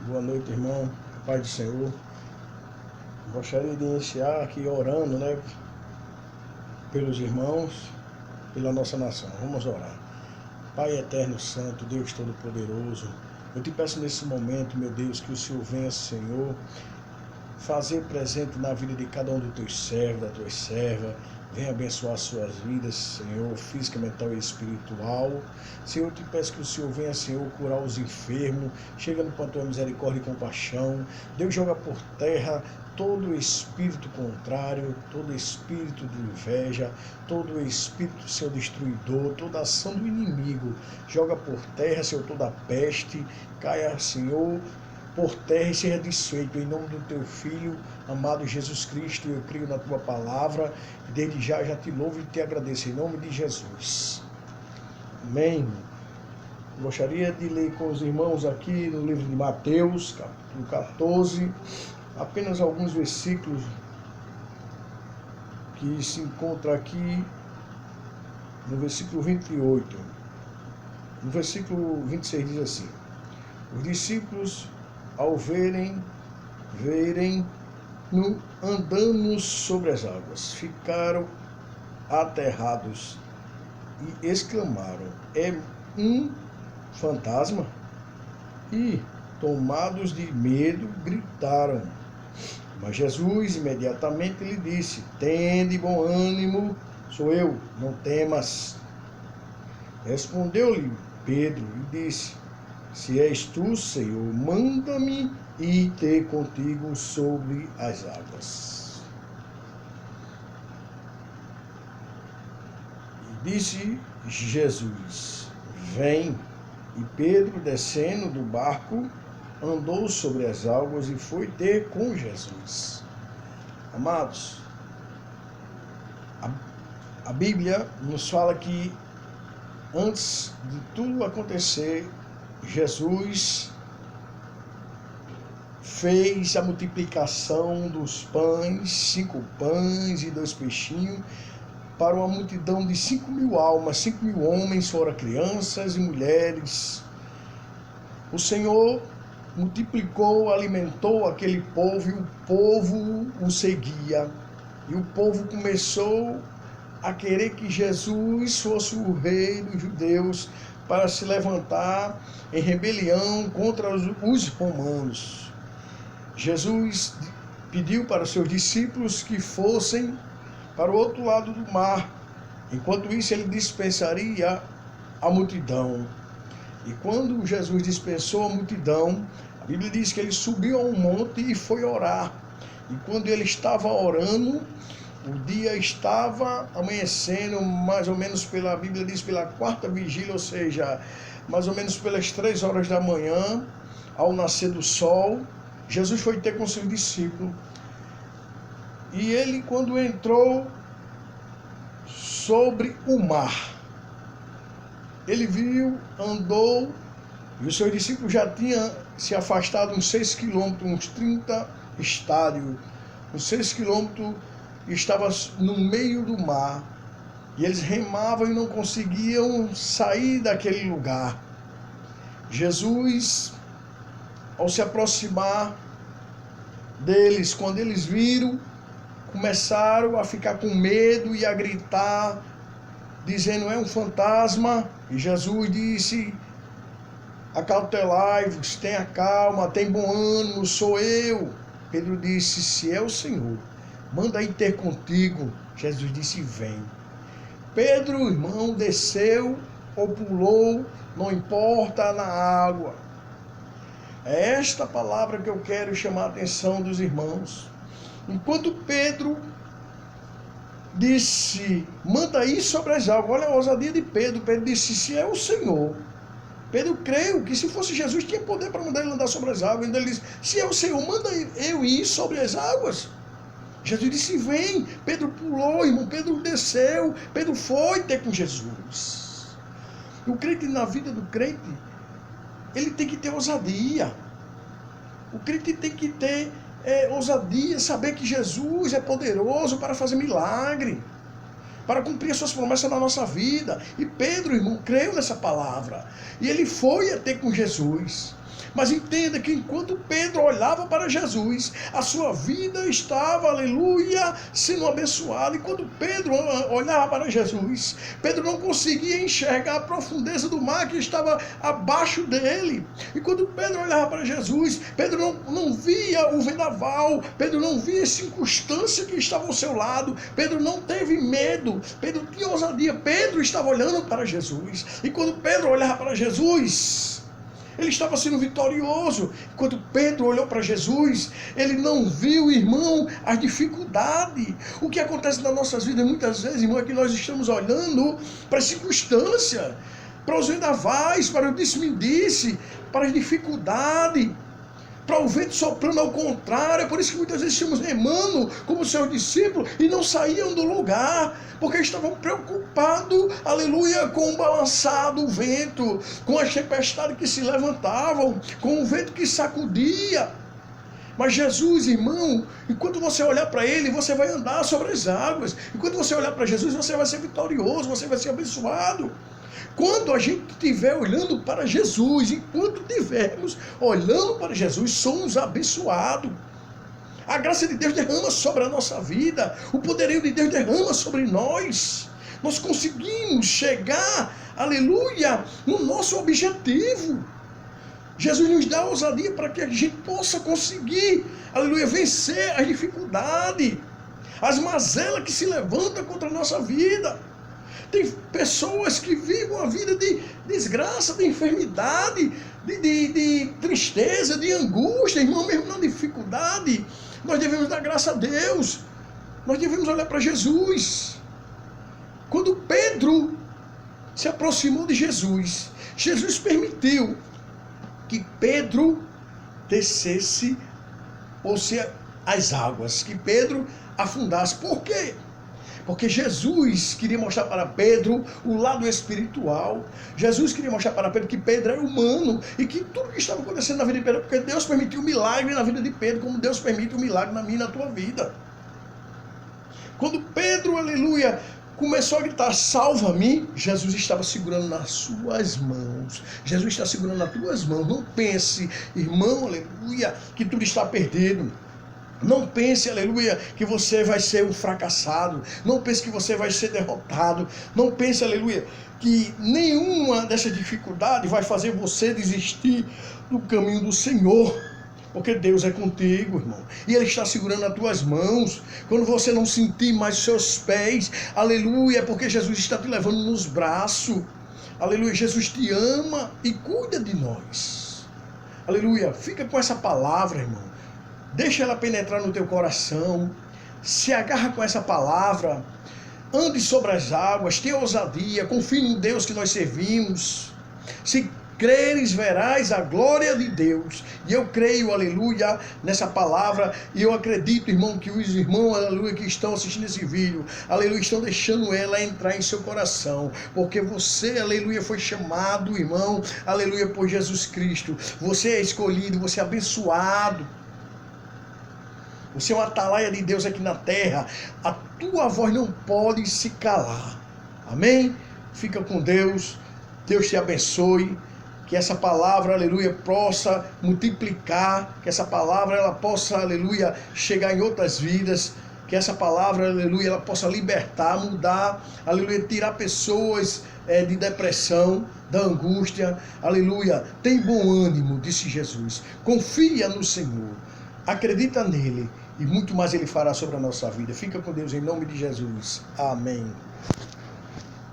Boa noite, irmão. Pai do Senhor. Gostaria de iniciar aqui orando, pelos irmãos, pela nossa nação. Vamos orar. Pai eterno, santo, Deus todo-poderoso, eu te peço nesse momento, meu Deus, que o Senhor venha, Senhor, fazer presente na vida de cada um dos teus servos, das tuas servas. Venha abençoar suas vidas, Senhor, física, mental e espiritual. Senhor, eu te peço que o Senhor venha, Senhor, curar os enfermos, chegando com a tua misericórdia e compaixão. Deus, joga por terra todo espírito contrário, todo espírito de inveja, todo espírito, Senhor, destruidor, toda ação do inimigo. Joga por terra, Senhor, toda peste. Caia, Senhor, por terra e seja desfeito em nome do teu Filho, amado Jesus Cristo. Eu creio na tua palavra e desde já te louvo e te agradeço em nome de Jesus. Amém. Gostaria de ler com os irmãos aqui no livro de Mateus, capítulo 14, apenas alguns versículos que se encontram aqui no versículo 28. No versículo 26 diz assim: os discípulos, ao verem andando sobre as águas, ficaram aterrados e exclamaram: é um fantasma? E, tomados de medo, gritaram. Mas Jesus imediatamente lhe disse: tende bom ânimo, sou eu, não temas. Respondeu-lhe Pedro e disse: se és tu, Senhor, manda-me ir ter contigo sobre as águas. E disse Jesus: vem. E Pedro, descendo do barco, andou sobre as águas e foi ter com Jesus. Amados, a Bíblia nos fala que antes de tudo acontecer, Jesus fez a multiplicação dos pães, 5 pães e 2 peixinhos, para uma multidão de 5.000 almas, 5.000 homens, fora crianças e mulheres. O Senhor multiplicou, alimentou aquele povo e o povo o seguia. E o povo começou a querer que Jesus fosse o rei dos judeus, para se levantar em rebelião contra os romanos. Jesus pediu para os seus discípulos que fossem para o outro lado do mar. Enquanto isso, ele dispensaria a multidão. E quando Jesus dispensou a multidão, a Bíblia diz que ele subiu a um monte e foi orar. E quando ele estava orando, o dia estava amanhecendo, mais ou menos a Bíblia diz, pela 4ª vigília, ou seja, mais ou menos pelas 3 horas da manhã, ao nascer do sol. Jesus foi ter com seus discípulos. E ele, quando entrou sobre o mar, ele viu, andou, e os seus discípulos já tinham se afastado uns 6 quilômetros, uns 30 estádios, uns 6 quilômetros, estava no meio do mar, e eles remavam e não conseguiam sair daquele lugar. Jesus, ao se aproximar deles, quando eles viram, começaram a ficar com medo e a gritar, dizendo: é um fantasma. E Jesus disse: acautelai-vos, tenha calma, tem bom ânimo, sou eu. Pedro disse: se é o Senhor, manda ir ter contigo. Jesus disse: vem. Pedro, irmão, desceu ou pulou, não importa, na água. É esta palavra que eu quero chamar a atenção dos irmãos. Enquanto Pedro disse: manda ir sobre as águas. Olha a ousadia de Pedro. Pedro disse: se é o Senhor. Pedro creu que se fosse Jesus tinha poder para mandar ele andar sobre as águas. Então ele disse: se é o Senhor, manda eu ir sobre as águas. Jesus disse: vem. Pedro pulou, irmão. Pedro desceu. Pedro foi ter com Jesus. O crente, na vida do crente, ele tem que ter ousadia. O crente tem que ter ousadia, saber que Jesus é poderoso para fazer milagre, para cumprir as suas promessas na nossa vida. E Pedro, irmão, creu nessa palavra. E ele foi a ter com Jesus. Mas entenda que enquanto Pedro olhava para Jesus, a sua vida estava, aleluia, sendo abençoada. E quando Pedro olhava para Jesus, Pedro não conseguia enxergar a profundeza do mar que estava abaixo dele. E quando Pedro olhava para Jesus, Pedro não via o vendaval, Pedro não via a circunstância que estava ao seu lado, Pedro não teve medo, Pedro tinha ousadia, Pedro estava olhando para Jesus. E quando Pedro olhava para Jesus, ele estava sendo vitorioso. Quando Pedro olhou para Jesus, ele não viu, irmão, as dificuldades. O que acontece nas nossas vidas muitas vezes, irmão, é que nós estamos olhando para a circunstância, para os vendavais, para o disse-me-disse, para as dificuldades, para o vento soprando ao contrário. É por isso que muitas vezes estamos remando como seus discípulos e não saíam do lugar, porque estavam preocupados, aleluia, com o balançar do vento, com as tempestades que se levantavam, com o vento que sacudia. Mas Jesus, irmão, enquanto você olhar para Ele, você vai andar sobre as águas. Enquanto você olhar para Jesus, você vai ser vitorioso, você vai ser abençoado. Quando a gente estiver olhando para Jesus, enquanto estivermos olhando para Jesus, somos abençoados. A graça de Deus derrama sobre a nossa vida, o poderio de Deus derrama sobre nós. Nós conseguimos chegar, aleluia, no nosso objetivo. Jesus nos dá ousadia para que a gente possa conseguir, aleluia, vencer as dificuldades, as mazelas que se levantam contra a nossa vida. Tem pessoas que vivem uma vida de desgraça, de enfermidade, de tristeza, de angústia, irmão, mesmo na dificuldade. Nós devemos dar graça a Deus. Nós devemos olhar para Jesus. Quando Pedro se aproximou de Jesus, Jesus permitiu que Pedro descesse, ou seja, as águas, que Pedro afundasse. Por quê? Porque Jesus queria mostrar para Pedro o lado espiritual. Jesus queria mostrar para Pedro que Pedro era humano e que tudo que estava acontecendo na vida de Pedro, porque Deus permitiu um milagre na vida de Pedro, como Deus permite um milagre na minha e na tua vida. Quando Pedro, aleluia, começou a gritar, salva-me, Jesus estava segurando nas suas mãos. Jesus está segurando nas tuas mãos. Não pense, irmão, aleluia, que tudo está perdido. Não pense, aleluia, que você vai ser um fracassado. Não pense que você vai ser derrotado. Não pense, aleluia, que nenhuma dessas dificuldades vai fazer você desistir do caminho do Senhor. Porque Deus é contigo, irmão. E Ele está segurando as tuas mãos. Quando você não sentir mais os seus pés, aleluia, é porque Jesus está te levando nos braços. Aleluia, Jesus te ama e cuida de nós. Aleluia, fica com essa palavra, irmão. Deixa ela penetrar no teu coração, se agarra com essa palavra, ande sobre as águas, tenha ousadia, confie em Deus que nós servimos. Se creres, verás a glória de Deus. E eu creio, aleluia, nessa palavra, e eu acredito, irmão, que os irmãos, aleluia, que estão assistindo esse vídeo, aleluia, estão deixando ela entrar em seu coração, porque você, aleluia, foi chamado, irmão, aleluia, por Jesus Cristo. Você é escolhido, você é abençoado. Você é uma atalaia de Deus aqui na terra. A tua voz não pode se calar. Amém? Fica com Deus. Deus te abençoe. Que essa palavra, aleluia, possa multiplicar. Que essa palavra, ela possa, aleluia, chegar em outras vidas. Que essa palavra, aleluia, ela possa libertar, mudar, aleluia, tirar pessoas de depressão, da angústia. Aleluia. Tem bom ânimo, disse Jesus. Confia no Senhor. Acredita nele. E muito mais Ele fará sobre a nossa vida. Fica com Deus em nome de Jesus. Amém.